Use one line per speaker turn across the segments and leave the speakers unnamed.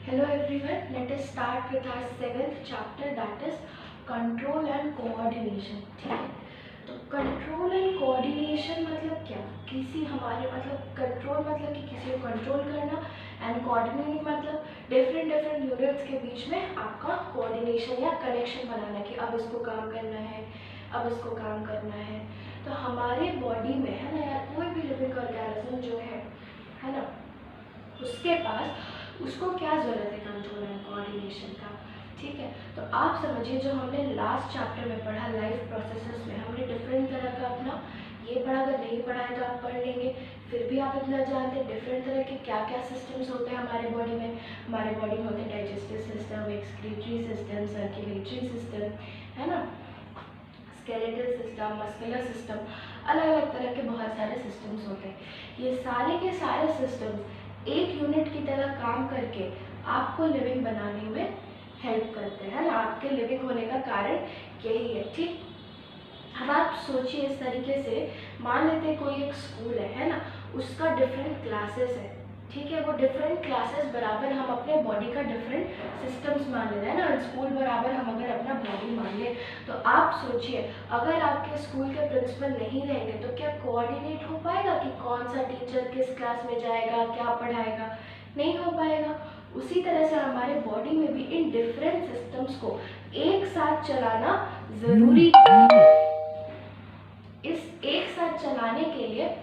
Hello everyone, let us start with our 7th chapter, that is control and coordination. ठीक है, तो control and coordination मतलब क्या? किसी हमारे मतलब कंट्रोल मतलब कि किसी को कंट्रोल करना, एंड कोऑर्डिनेट मतलब डिफरेंट यूनिट्स के बीच में आपका कोऑर्डिनेशन या कनेक्शन बनाना कि अब इसको काम करना है, अब इसको काम करना है. तो हमारे बॉडी में है ना यार, कोई भी लिविंग ऑर्गेनिज्म जो है ना, उसके पास उसको क्या ज़रूरत है कंट्रोल एंड कोऑर्डिनेशन का. ठीक है, तो आप समझिए जो हमने लास्ट चैप्टर में पढ़ा लाइफ प्रोसेसेस में, हमने डिफरेंट तरह का अपना ये पढ़ा. अगर नहीं पढ़ा है तो आप पढ़ लेंगे, फिर भी आप इतना जानते हैं डिफरेंट तरह के क्या क्या सिस्टम्स होते हैं हमारे बॉडी में. हमारे बॉडी में होते हैं digestive system, excretory system, circulatory system, है ना, स्केलेटल सिस्टम, मस्कुलर सिस्टम, अलग अलग तरह के बहुत सारे सिस्टम्स होते हैं. ये सारे के सारे सिस्टम्स एक यूनिट की तरह काम करके आपको लिविंग बनाने में हेल्प करते हैं ना. आपके लिविंग होने का कारण यही है. ठीक, अब आप सोचिए इस तरीके से, मान लेते हैं कोई एक स्कूल है ना, उसका डिफरेंट क्लासेस है. ठीक है, वो डिफरेंट क्लासेस बराबर हम अपने बॉडी का डिफरेंट सिस्टम्स मान ले रहे हैं ना. स्कूल बराबर हम अगर अपना बॉडी मान लें, तो आप सोचिए अगर आपके स्कूल के प्रिंसिपल नहीं रहेंगे तो क्या कोऑर्डिनेट हो पाएगा कि कौन सा टीचर किस क्लास में जाएगा, क्या पढ़ाएगा? नहीं हो पाएगा. उसी तरह से हमारे बॉडी में भी इन डिफरेंट सिस्टम्स को एक साथ चलाना ज़रूरी है. इस एक साथ चलाने के लिए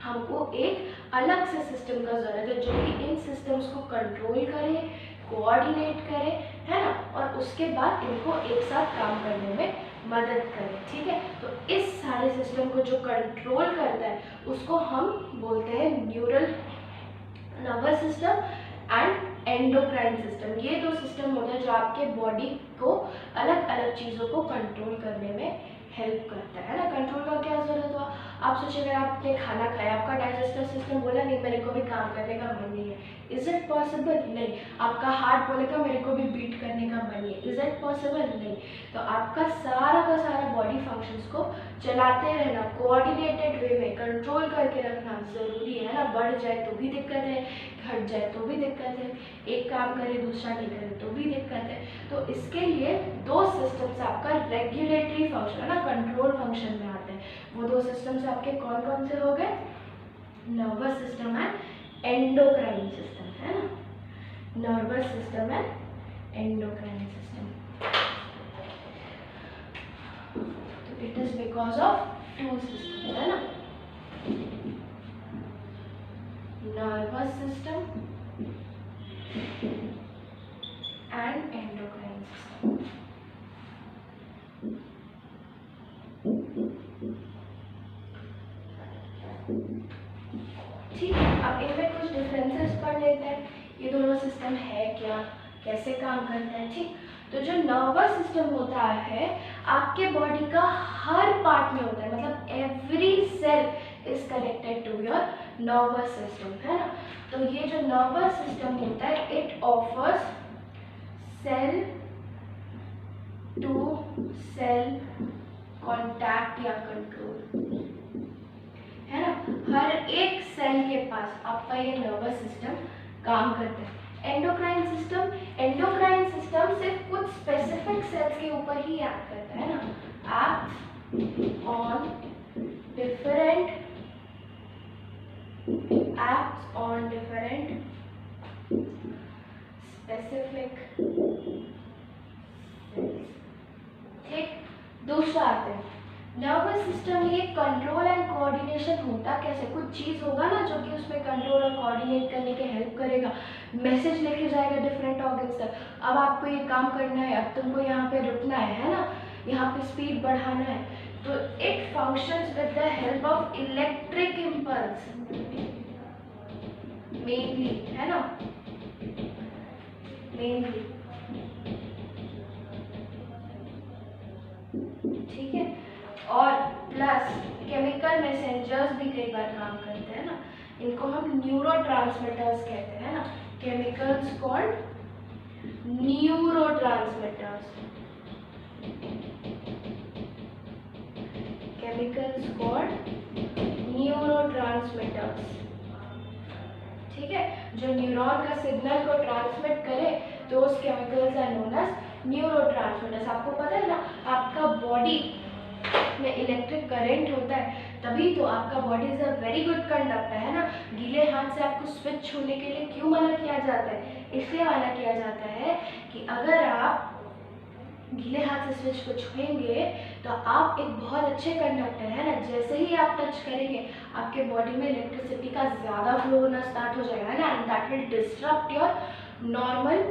हमको एक अलग से सिस्टम का ज़रूरत है जो कि इन सिस्टम्स को कंट्रोल करे, कोऑर्डिनेट करे, है ना, और उसके बाद इनको एक साथ काम करने में मदद करे. ठीक है, तो इस सारे सिस्टम को जो कंट्रोल करता है उसको हम बोलते हैं neural nervous system and endocrine system. ये दो सिस्टम होते हैं जो आपके बॉडी को अलग अलग चीज़ों को कंट्रोल करने में हेल्प करता है ना. कंट्रोल का क्या ज़रूरत हुआ? आप सोचिए अगर आपने खाना खाया, आपका डाइजेस्टिव सिस्टम बोला नहीं मेरे को भी काम करने का मन नहीं है. Is it possible? नहीं. आपका हार्ट बोलेगा मेरे को भी बीट करने का मन नहीं है. Is it possible? नहीं. तो आपका सारा का सारा बॉडी फंक्शंस को चलाते रहना, कोऑर्डिनेटेड वे में कंट्रोल करके रखना ज़रूरी है ना. बढ़ जाए तो भी दिक्कत है, घट जाए तो भी दिक्कत है, एक काम करे दूसरा नहीं करे तो भी दिक्कत है. तो इसके लिए दो सिस्टम्स आपका रेगुलेटरी फंक्शन है ना, कंट्रोल फंक्शन में आते हैं. वो दो सिस्टम्स आपके कौन कौन से हो गए? Nervous system and endocrine system, है ना. Nervous system and endocrine system. तो it is because of two system, है ना, nervous system and endocrine system. ठीक है, अब इनमें कुछ डिफरेंसेस पढ़ लेते हैं. ये दोनों सिस्टम है क्या, कैसे काम करते हैं. ठीक, तो जो नर्वस सिस्टम होता है आपके बॉडी का हर पार्ट में होता है, मतलब every cell is connected to your nervous system, है ना. तो ये जो नर्वस सिस्टम होता है it offers cell to cell contact या कंट्रोल, है ना. हर एक सेल के पास आपका ये नर्वस सिस्टम काम करता है. एंडोक्राइन सिस्टम सिर्फ कुछ स्पेसिफिक सेल्स के ऊपर ही एक्ट करता है ना. Act on different specific sales. ठीक, दूसरा आते हैं नर्वस सिस्टम. ये कंट्रोल एंड कोऑर्डिनेशन होता कैसे? कुछ चीज़ होगा ना जो कि उसमें कंट्रोल और कोऑर्डिनेट करने के हेल्प करेगा, मैसेज लेके जाएगा डिफरेंट ऑर्गन्स तक. अब आपको ये काम करना है, अब तुमको यहाँ पे रुकना है ना, यहाँ पे स्पीड बढ़ाना है, तो it functions with the help of electric impulse mainly, है ना, मेनली. ठीक है, और प्लस केमिकल मैसेंजर्स भी कई बार काम करते हैं ना. इनको हम न्यूरोट्रांसमीटर्स कहते हैं ना. Chemicals called neurotransmitters. Chemicals called neurotransmitters. ठीक है, जो न्यूरॉन का सिग्नल को ट्रांसमिट करे तो उस chemicals are known as neurotransmitters. आपको पता है ना, आपका बॉडी में इलेक्ट्रिक करंट होता है तभी तो आपका body is a very good conductor, है ना। गीले हाथ से आपको स्विच छूने के लिए क्यों मना किया जाता है? इसलिए मना किया जाता है कि अगर आप गीले हाथ से स्विच को छुएंगे तो आप एक बहुत अच्छे कंडक्टर है ना, जैसे ही आप टच करेंगे आपके बॉडी में इलेक्ट्रिसिटी का ज़्यादा फ्लो होना स्टार्ट हो जाएगा, है ना, and that will disturb your normal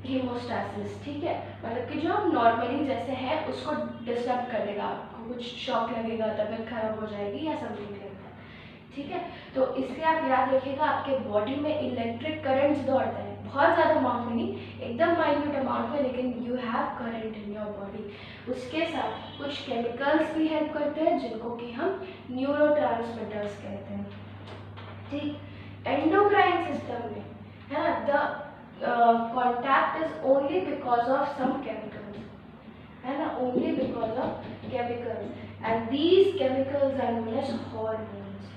homeostasis. ठीक है, मतलब कि जो आप नॉर्मली जैसे है उसको डिस्टर्ब कर देगा, आपको कुछ शॉक लगेगा, तबीयत खराब हो जाएगी या समथिंग लाइक दैट। ठीक है, तो इसलिए आप याद रखिएगा आपके बॉडी में इलेक्ट्रिक करंट्स दौड़ते हैं, बहुत ज़्यादा अमाउंट में नहीं, एकदम माइन्यूट अमाउंट में, लेकिन you have current in your body. उसके साथ कुछ केमिकल्स भी हेल्प करते हैं जिनको कि हम न्यूरोट्रांसमीटर्स कहते हैं। ठीक, एंडोक्राइन सिस्टम में है ना, the contact is only because of some chemicals, है ना, only because of chemicals, and these chemicals are known as hormones,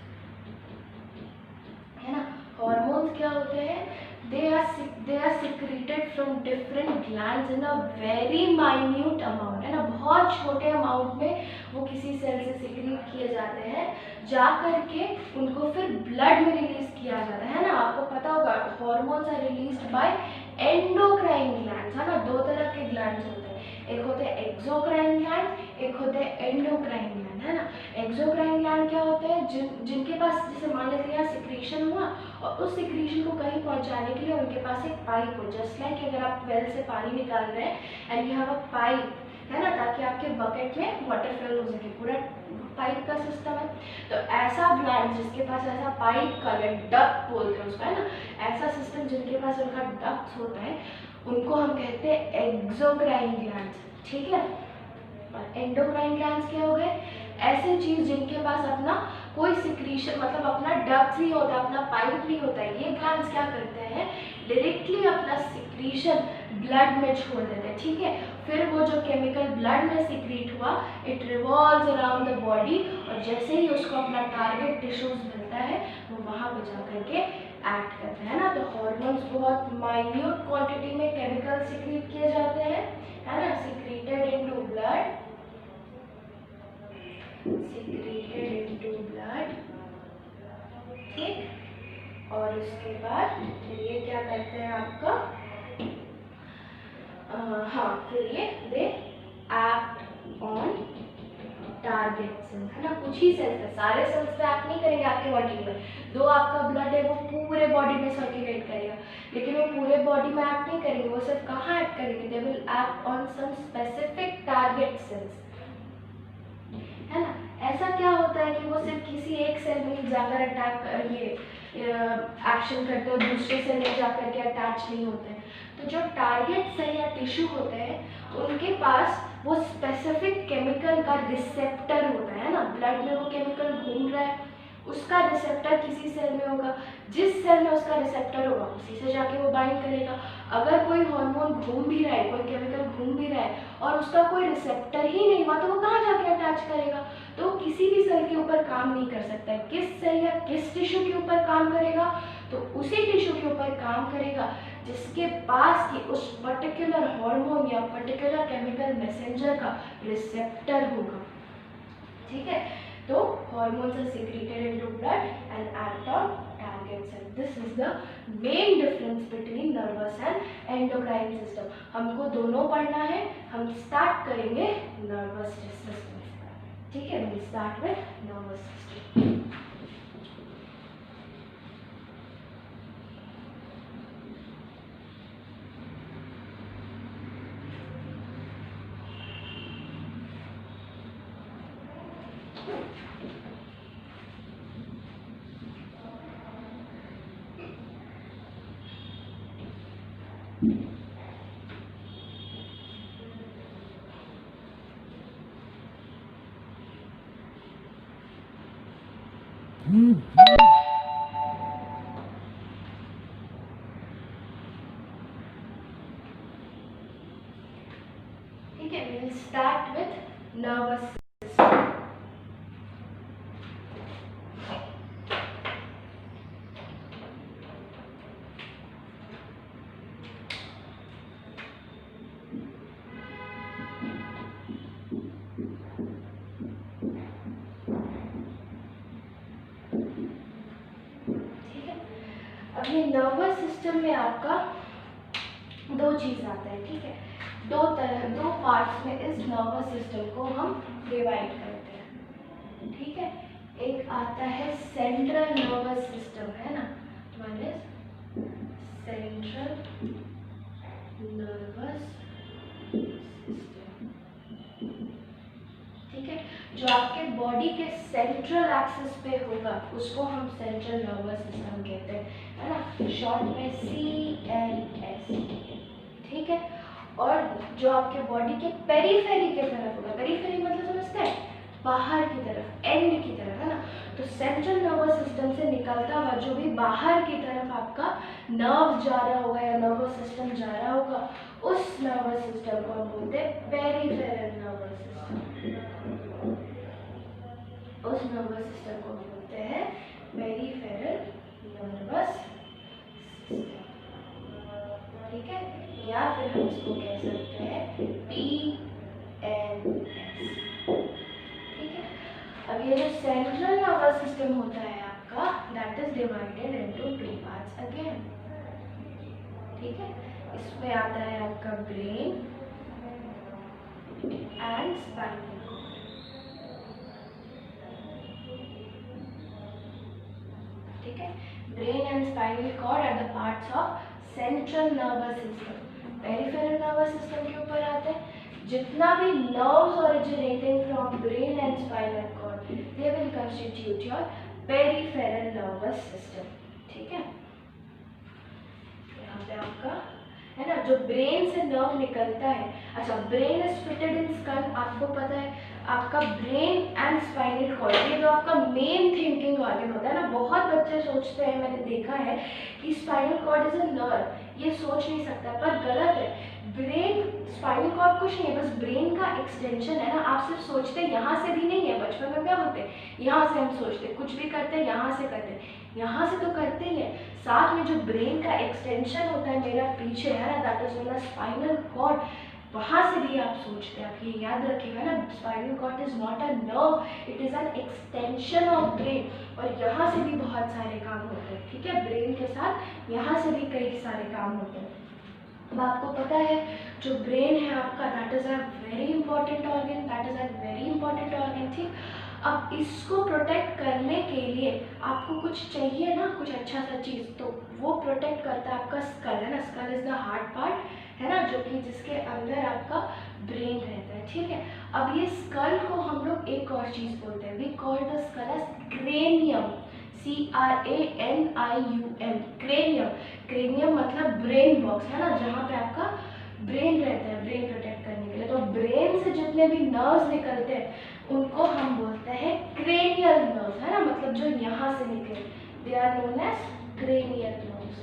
है ना। hormones क्या होते हैं? they are secreted from different glands in a very minute amount, है ना, बहुत छोटे अमाउंट में वो किसी सेल से सिक्रीट किए जाते हैं, जा करके उनको फिर ब्लड में रिलीज किया जाता है ना। आपको पता होगा hormones are released by endocrine glands, है ना। दो तरह के ग्लैंड्स होते हैं, एक होते हैं एक्सोक्राइन ग्लैंड, एक होते हैं एंडोक्राइन ग्लैंड, है ना। एक्सोक्राइन ग्लैंड क्या होते हैं? जिनके पास, जैसे मान लेते हैं सिक्रीशन हुआ और उस सिक्रीशन को कहीं पहुंचाने के लिए उनके पास एक पाइप हो, जस्ट लाइक अगर आप वेल से पानी निकाल रहे हैं and you have a pipe, है ना, ताकि आपके बकेट में वाटर फिल हो सके, पूरा पाइप का सिस्टम है। तो ऐसा ग्लैंड जिसके पास ऐसा पाइप का, डक्ट बोलते हैं उसका, है ना, ऐसा सिस्टम जिनके पास उनका डक्ट होता है उनको हम कहते हैं एक्सोक्राइन ग्लैंड्स। ठीक है, और एंडोक्राइन ग्लैंड्स क्या हो गए? ऐसे चीज जिनके पास अपना कोई सिक्रीशन, मतलब अपना डक्ट नहीं होता, अपना पाइप नहीं होता है। ये ग्लैंड्स क्या करते हैं? डायरेक्टली अपना सिक्रीशन ब्लड में छोड़ देते हैं। ठीक है, फिर वो जो केमिकल ब्लड में सिक्रीट हुआ, it revolves around the body, और जैसे ही उसको अपना टारगेट टिश्यूज मिलता है वो वहाँ पे जा करके एक्ट करते हैं ना। तो हॉर्मोन्स बहुत माइन्यूट क्वांटिटी में केमिकल सिक्रीट किए जाते हैं, है ना, secreted into blood, secreted into blood। ठीक, और उसके बाद फिर ये क्या करते हैं आपका, हाँ, फिर ये they act on target cells, है ना। कुछ ही सेल्स है, सारे सेल्स पे एक्ट नहीं करेंगे आपके बॉडी में। दो आपका ब्लड है वो पूरे बॉडी में सर्कुलेट करेगा, लेकिन वो पूरे बॉडी में एक्ट नहीं करेंगे, वो सिर्फ कहाँ एक्ट करेंगे? They will act on some specific target cells, है ना। ऐसा क्या होता है कि वो सिर्फ किसी एक सेल में जाकर अटैक, ये एक्शन करते हैं, दूसरे सेल में जाकर के अटैच नहीं होते हैं। तो जो टारगेट सेल या टिश्यू होते हैं उनके पास वो स्पेसिफिक केमिकल का रिसेप्टर होता है ना। ब्लड में वो केमिकल घूम रहा है, उसका रिसेप्टर किसी सेल में होगा, जिस सेल में उसका रिसेप्टर होगा उसी से जाके वो बाइंड करेगा। अगर कोई हार्मोन घूम भी रहा है, कोई केमिकल घूम भी रहा है और उसका कोई रिसेप्टर ही नहीं हुआ, तो वो कहाँ जाके अटैच करेगा? तो किसी भी सेल के ऊपर काम नहीं कर सकता है। किस सेल या किस टिश्यू के ऊपर काम करेगा? तो उसी टिश्यू के ऊपर काम करेगा जिसके पास कि उस पर्टिकुलर हार्मोन या पर्टिकुलर केमिकल मैसेंजर का रिसेप्टर होगा। ठीक है, तो hormones are secreted into blood and act on target cell. This is the main difference between nervous and endocrine system. हमको दोनों पढ़ना है। हम स्टार्ट करेंगे nervous system। ठीक है, we'll start with nervous system. ठीक है, we'll start with nervous system. अब ये नर्वस सिस्टम में आपका दो चीज़ आता है, ठीक है, दो पार्ट्स में इस नर्वस सिस्टम को हम डिवाइड करते हैं, ठीक है। एक आता है सेंट्रल नर्वस सिस्टम, है ना, one is central nervous system, ठीक है, जो आपके बॉडी के सेंट्रल एक्सिस पे होगा उसको हम सेंट्रल नर्वस सिस्टम कहते हैं, है ना, शॉर्ट में CNS, ठीक है। और जो आपके बॉडी के पेरीफेरी के तरफ होगा, पेरीफेरी मतलब समझते हैं, बाहर की तरफ, एंड की तरफ, है ना, तो सेंट्रल नर्वस सिस्टम से निकलता हुआ जो भी बाहर की तरफ आपका नर्व जा रहा होगा या नर्वस सिस्टम जा रहा होगा, उस नर्वस सिस्टम को हम बोलते हैं पेरीफेरल नर्वस सिस्टम, उस नर्वस सिस्टम को बोलते हैं पेरीफेरल नर्वस सिस्टम, ठीक है, या फिर हम इसको कह सकते हैं PNS, ठीक है। अब ये जो सेंट्रल नर्वस सिस्टम होता है आपका, that is divided into two parts again, ठीक है। इसमें आता है आपका ब्रेन एंड स्पाइनल कॉर्ड, ठीक है, brain and spinal cord are the parts of central nervous system. Peripheral nervous system के ऊपर आते हैं जितना भी nerves originating from brain and spinal cord, they will constitute your peripheral nervous system, ठीक है। यहाँ पे आपका है ना, जो ब्रेन से नर्व निकलता है, अच्छा, brain is fitted in school, आपको पता है, आपका ब्रेन एंड स्पाइनल कॉर्ड, ये जो आपका मेन थिंकिंग ऑर्गन होता है ना, बहुत बच्चे सोचते हैं, मैंने देखा है कि spinal cord is a nerve, ये सोच नहीं सकता, पर गलत है। ब्रेन, स्पाइनल कॉर्ड कुछ नहीं है, बस ब्रेन का एक्सटेंशन है ना। आप सिर्फ सोचते हैं यहाँ से भी नहीं है, बचपन में क्या बोलते हैं, यहाँ से हम सोचते हैं, कुछ भी करते हैं यहाँ से करते हैं, यहाँ से तो करते ही हैं, साथ में जो ब्रेन का एक्सटेंशन होता है मेरा पीछे, है ना, दैट इज मेरा स्पाइनल कॉर्ड, वहाँ से भी आप सोचते हैं। आप ये याद रखिएगा ना, spinal cord is not a nerve, it is an extension of brain, और यहाँ से भी बहुत सारे काम होते हैं, ठीक है, ब्रेन के साथ यहाँ से भी कई सारे काम होते हैं। अब आपको पता है जो ब्रेन है आपका, that is a very important organ, that is a very important organ, ठीक। अब इसको प्रोटेक्ट करने के लिए आपको कुछ चाहिए ना, कुछ अच्छा सा चीज़, तो वो प्रोटेक्ट करता है आपका स्कल, है ना, skull is the hard part, है ना, जो कि जिसके अंदर आपका ब्रेन रहता है, ठीक है। अब ये स्कल को हम लोग एक और चीज़ बोलते हैं, we call the skull as cranium, CRANIUM, cranium, cranium मतलब ब्रेन बॉक्स, है ना, जहाँ पे आपका ब्रेन रहता है, ब्रेन प्रोटेक्ट करने के लिए। तो ब्रेन से जितने भी नर्व्स निकलते हैं उनको हम बोलते हैं क्रेनियल नर्व्स, है ना, मतलब जो यहाँ से निकले, they are known as cranial nerves,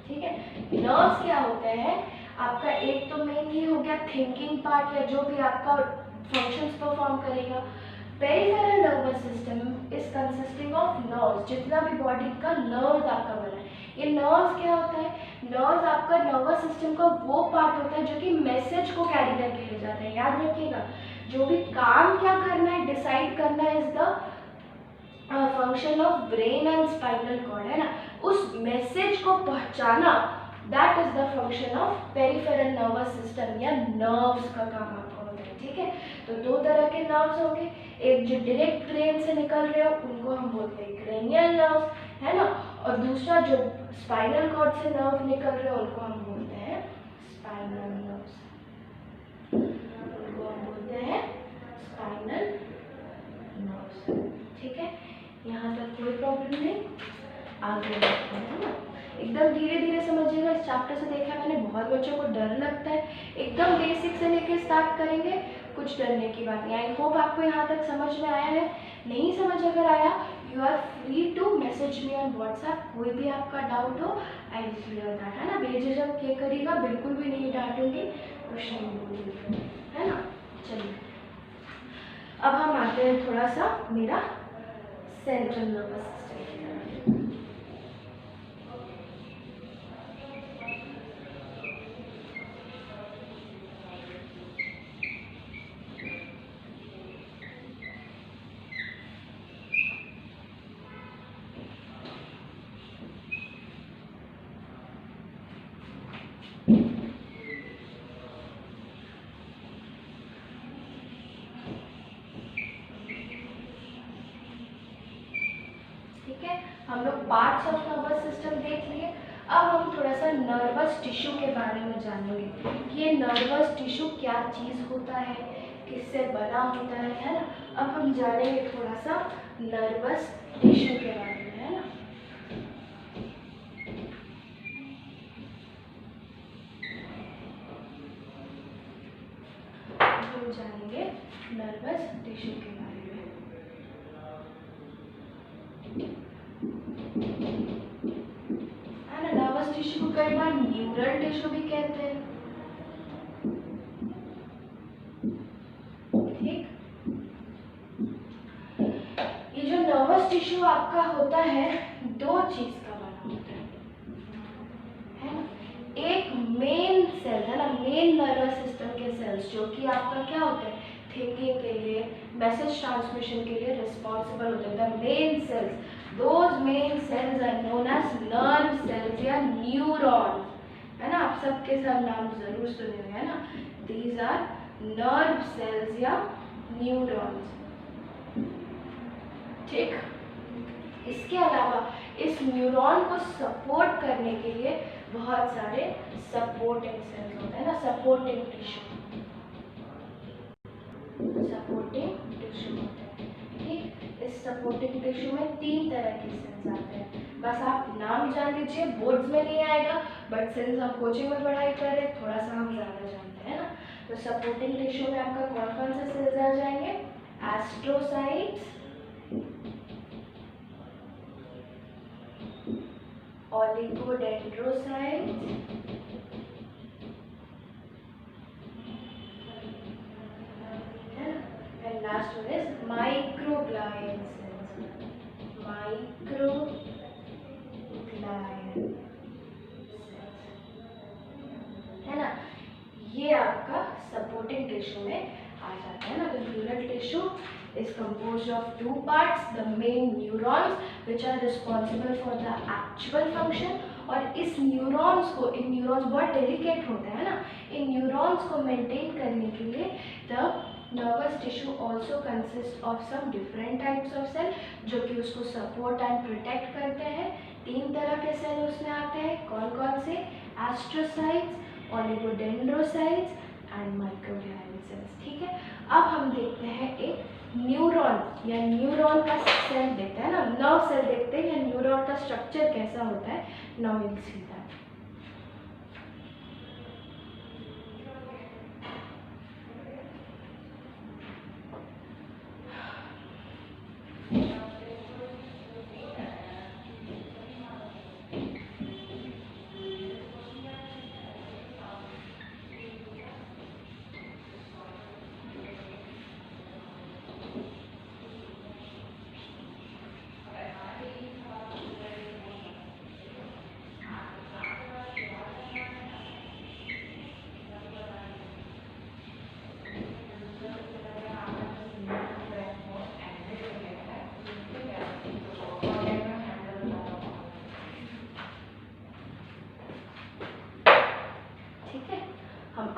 ठीक है। नर्व्स क्या होते हैं आपका, एक तो मेन ये हो गया थिंकिंग पार्ट, या जो भी आपका फंक्शंस परफॉर्म करेगा। Peripheral nervous system is consisting of nerves, जितना भी बॉडी का नर्व्स आपका बना है, ये नर्व्स क्या होता है, नर्व्स आपका नर्वस सिस्टम का वो पार्ट होता है जो कि मैसेज को कैरी करके ले जाता है। याद रखिएगा, जो भी काम क्या करना है, डिसाइड करना है, is the function of brain and spinal cord, है ना, उस मैसेज को पहुंचाना, that is the function of peripheral nervous system, या नर्व्स का काम आपका होता है, ठीक है। तो दो तरह के नर्व्स होंगे, एक जो डायरेक्ट ब्रेन से निकल रहे हो उनको हम बोलते हैं क्रेनियल नर्व्स, है ना, और दूसरा जो स्पाइनल कॉर्ड से नर्व निकल रहे हो उनको हम बोलते हैं स्पाइनल नर्व्स, उनको हम बोलते हैं स्पाइनल नर्व्स, ठीक है। यहाँ तक कोई प्रॉब्लम नहीं, आगे बढ़ते हैं, है ना, एकदम धीरे धीरे समझिएगा। इस चैप्टर से देखा मैंने बहुत बच्चों को डर लगता है, एकदम बेसिक से लेके स्टार्ट करेंगे, कुछ डरने की बात नहीं। आई होप आपको यहाँ तक समझ में आया है, नहीं समझ अगर आया, you are free to message me on WhatsApp, कोई भी आपका डाउट हो आई विल क्लियर दैट, है ना, बेझिझक ये करिएगा, बिल्कुल भी नहीं डांटूंगी, कुछ नहीं बोलूँगी, है ना। चलिए अब हम आते हैं थोड़ा सा मेरा सेंट्रल नर्वस सिस्टम की तरफ। हम लोग पार्ट्स ऑफ नर्वस सिस्टम देख लिए। अब हम थोड़ा सा नर्वस टिश्यू के बारे में जानेंगे कि ये नर्वस टिश्यू क्या चीज़ होता है, किससे बना होता है ना। अब हम जानेंगे थोड़ा सा नर्वस टिश्यू के बारे में, है ना। हम जानेंगे नर्वस टिश्यू के बारे में। है ना, नर्वस टिश्यू को कई बार न्यूरल टिश्यू भी कहते हैं। ठीक, ये जो नर्वस टिश्यू आपका होता है दो चीज का बना होता है ना। एक मेन सेल है ना, मेन नर्वस सिस्टम के सेल्स जो कि आपका क्या होते हैं, थिंकिंग के लिए, मैसेज ट्रांसमिशन के लिए रिस्पॉन्सिबल होते हैं। The main cells, those main cells are known as nerve cells या न्यूरॉन्स, है ना। आप सबके सब नाम जरूर सुने हुए हैं ना। दीज आर नर्व सेल्स या न्यूरॉन्स। ठीक, इसके अलावा इस न्यूरॉन को सपोर्ट करने के लिए बहुत सारे सपोर्टिंग सेल्स होते हैं ना, सपोर्टिंग टिश्यू, सपोर्टिंग टिश्यू होते हैं। ठीक, इस सपोर्टिंग टिश्यू में 3 तरह के सेल्स आते हैं। बस आप नाम जान लीजिए, बोर्ड्स में नहीं आएगा, बट सिंस हम कोचिंग में पढ़ाई कर रहे हैं थोड़ा सा हम ज़्यादा जानते हैं ना। तो सपोर्टिंग टिश्यू में आपका कौन कौन से सेल्स आ जाएंगे, astrocytes, oligodendrocytes, and last one is microglial cells, microglial cells, है ना। ये आपका सपोर्टिंग टिश्यू में आ जाता है ना। तो neural tissue is composed of 2 parts, the main neurons which are responsible for the actual function, और इस न्यूरॉन्स को, इन न्यूरॉन्स बहुत डेलिकेट होते हैं ना, इन न्यूरॉन्स को मेंटेन करने के लिए the nervous tissue also consist of some different types of cell जो कि उसको सपोर्ट एंड प्रोटेक्ट करते हैं। 3 तरह के सेल उसमें आते हैं, कौन कौन से, astrocytes, oligodendrocytes and microglial cells. ठीक है, अब हम देखते हैं एक न्यूरॉन या न्यूरॉन का सेल देखते हैं ना, नर्व सेल देखते हैं या न्यूरॉन का स्ट्रक्चर कैसा होता है। Now will see that.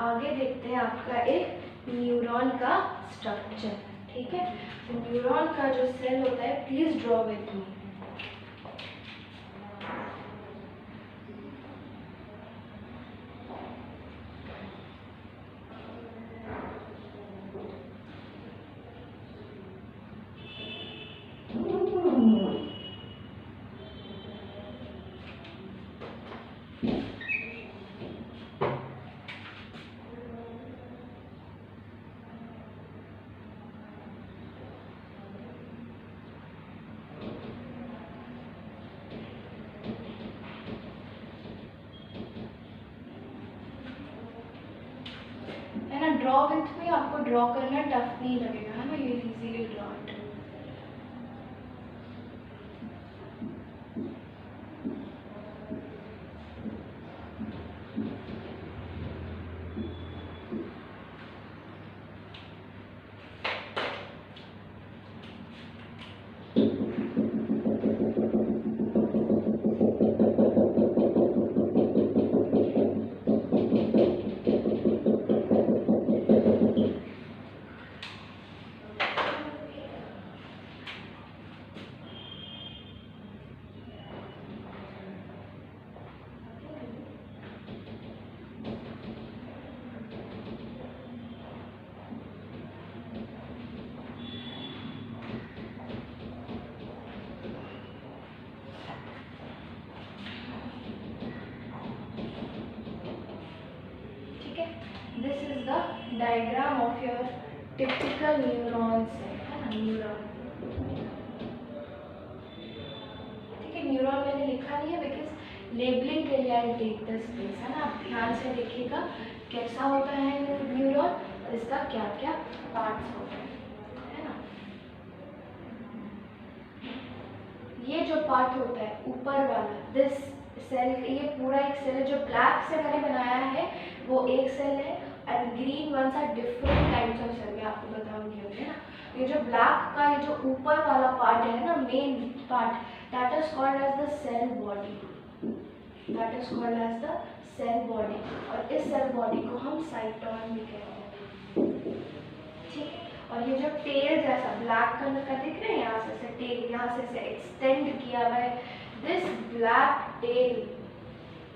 आगे देखते हैं आपका एक न्यूरॉन का स्ट्रक्चर। ठीक है, तो न्यूरॉन का जो सेल होता है, please draw with me. Draw with में आपको ड्रॉ करना टफ नहीं लगेगा, है ना, ये easily draw. This is the diagram of your typical neuron cell, है ना, न्यूरॉन। ठीक है, न्यूरॉन मैंने लिखा नहीं है बिकॉज लेबलिंग के लिए आई टेक द स्पेस, है ना। आप ध्यान से देखिएगा कैसा होता है न्यूरॉन और इसका क्या क्या पार्ट्स होते हैं, है ना। ये जो पार्ट होता है ऊपर वाला, दिस सेल, ये पूरा एक सेल है जो ब्लैक से मैंने बनाया है, वो एक सेल है। And green ones are different types of cell, मैं आपको बताऊंगी अभी, है ना। ये जो ब्लैक का ये जो ऊपर वाला पार्ट है ना, main part, that is called as the cell body, that is called as the cell body. और इस सेल बॉडी को हम साइटोन भी कहते हैं, ठीक है। और ये जो टेल जैसा ब्लैक कलर का दिख रहा है, यहाँ से टेल यहाँ से एक्सटेंड किया हुआ है, this black tail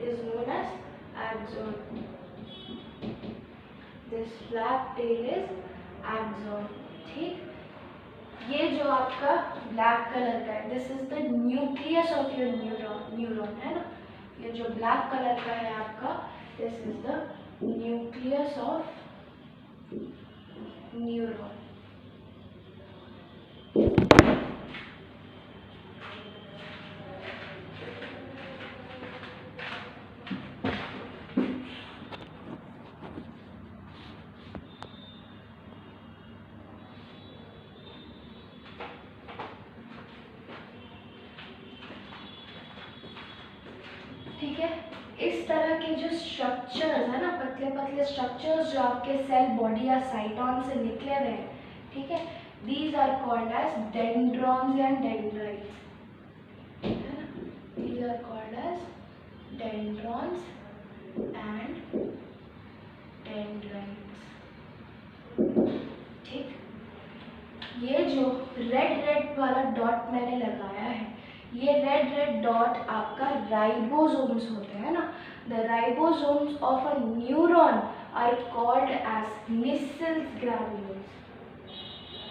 is known as axon, this black tail is axon, ठीक। ये जो आपका ब्लैक कलर का है, this is the nucleus of your neuron, है ना। ये जो ब्लैक कलर का है आपका, this is the nucleus of neuron. ठीक है, इस तरह के जो स्ट्रक्चर्स है ना, पतले पतले स्ट्रक्चर्स जो आपके सेल बॉडी या साइटोन से निकले हुए हैं, ठीक है, these are called as dendrons and dendrites, है ना। These are called as dendrons and dendrites, ठीक। ये जो रेड वाला डॉट मैंने लगाया है, ये रेड डॉट आपका राइबोसोम्स होते हैं ना। The ribosomes of a neuron are called as Nissl's granules,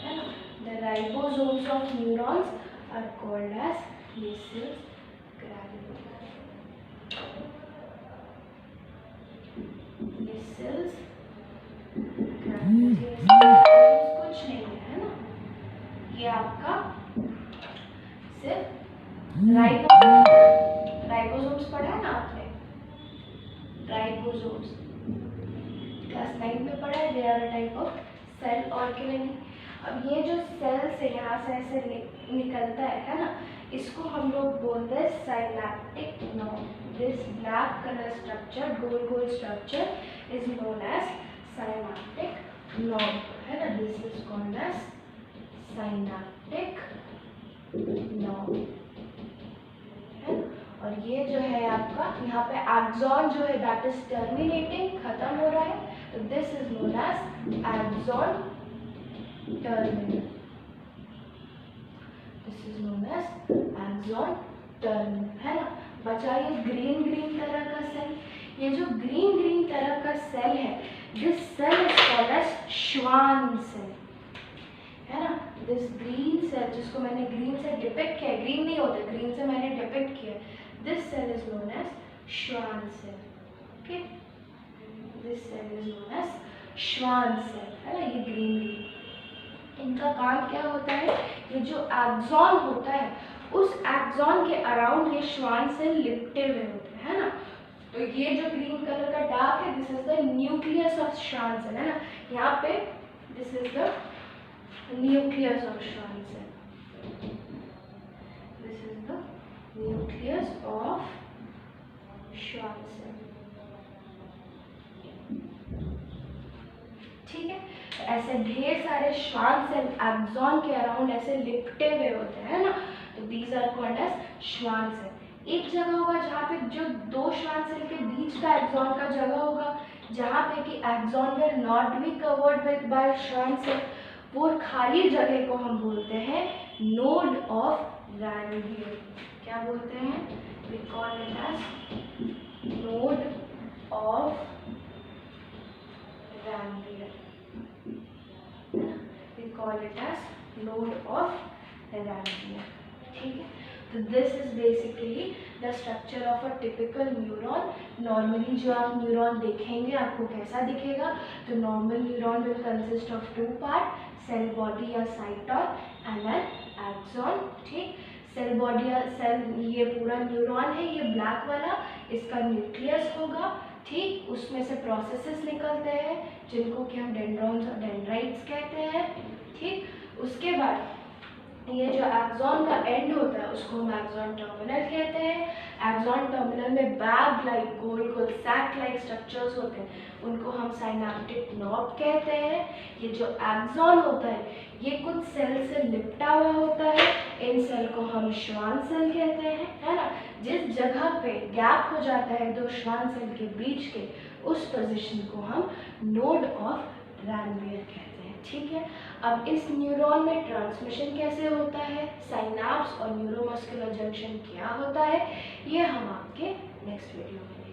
है ना। The ribosomes of neurons are called as Nissl's granules, Nissl's granules कुछ नहीं है ना, ये आपका सिर्फ राइबोसोम्स पढ़ा है ना आपने, राइबोसोम्स क्लास 9 में पढ़ा है, they are a type of cell organelle. अब ये जो सेल से यहाँ से ऐसे निकलता है ना, इसको हम लोग बोलते हैं synaptic node. This black colour structure, गोल structure is known as synaptic node, है ना। This is called as synaptic node, है। और ये जो है आपका यहाँ पे एक्सॉन जो है दैट इज टर्मिनेटिंग, खत्म हो रहा है, तो this is known as axon terminal, this is known as axon terminal, है ना। बचा ये ग्रीन तरह का सेल, ये जो ग्रीन तरह का सेल है, this cell is called as Schwann cell, है ना। दिस ग्रीन सेल जिसको मैंने ग्रीन से डिपिक्ट किया, ग्रीन नहीं होता, ग्रीन से मैंने डिपिक्ट किया, this cell is known as Schwann cell, okay. This cell is known as Schwann cell, है ना। ये ग्रीन, इनका काम क्या होता है, ये जो एक्सॉन होता है उस एक्सॉन के अराउंड ये श्वान सेल लिपटे हुए होते हैं, है ना। तो ये जो ग्रीन कलर का डार्क है, this is the nucleus of Schwann cell, है ना। यहाँ पे this is the nucleus of Schwann cell. This is the nucleus of Schwann cell. ठीक है, ऐसे ढेर सारे श्वान सेल एक्सॉन के अराउंड ऐसे लिपटे हुए होते हैं ना, तो these are called as Schwann cell. एक जगह होगा जहाँ पे जो दो श्वान सेल के बीच का एक्सॉन का जगह होगा, जहाँ पे कि axon will not be covered with by Schwann cell, वो खाली जगह को हम बोलते हैं नोड ऑफ रैनवीयर। क्या बोलते हैं, we call it as node of Ranvier, we call it as node of Ranvier, ठीक है। तो this is basically the structure of a typical neuron. Normally जो आप न्यूरॉन देखेंगे आपको कैसा दिखेगा, तो normal neuron will consist of 2 part, cell body या साइटॉन एंड एन एक्सॉन। ठीक, सेल बॉडी या सेल, ये पूरा न्यूरॉन है, ये ब्लैक वाला, इसका न्यूक्लियस होगा। ठीक, उसमें से प्रोसेसेस निकलते हैं जिनको कि हम डेंड्रॉन्स और डेंड्राइट्स कहते हैं। ठीक, उसके बाद ये जो एक्सॉन का एंड होता है उसको हम एक्सॉन टर्मिनल कहते हैं। एक्सॉन टर्मिनल में बैग लाइक, गोल गोल सैक लाइक स्ट्रक्चर्स होते हैं, उनको हम साइनेप्टिक नॉब कहते हैं। ये जो एक्सॉन होता है ये कुछ सेल से लिपटा हुआ होता है, इन सेल को हम श्वान सेल कहते हैं, है ना। जिस जगह पे गैप हो जाता है दो श्वान सेल के बीच के, उस पोजीशन को हम नोड ऑफ रैनवियर कहते हैं। ठीक है, अब इस न्यूरॉन में ट्रांसमिशन कैसे होता है, साइनाप्स और न्यूरोमस्कुलर जंक्शन क्या होता है, ये हम आपके नेक्स्ट वीडियो में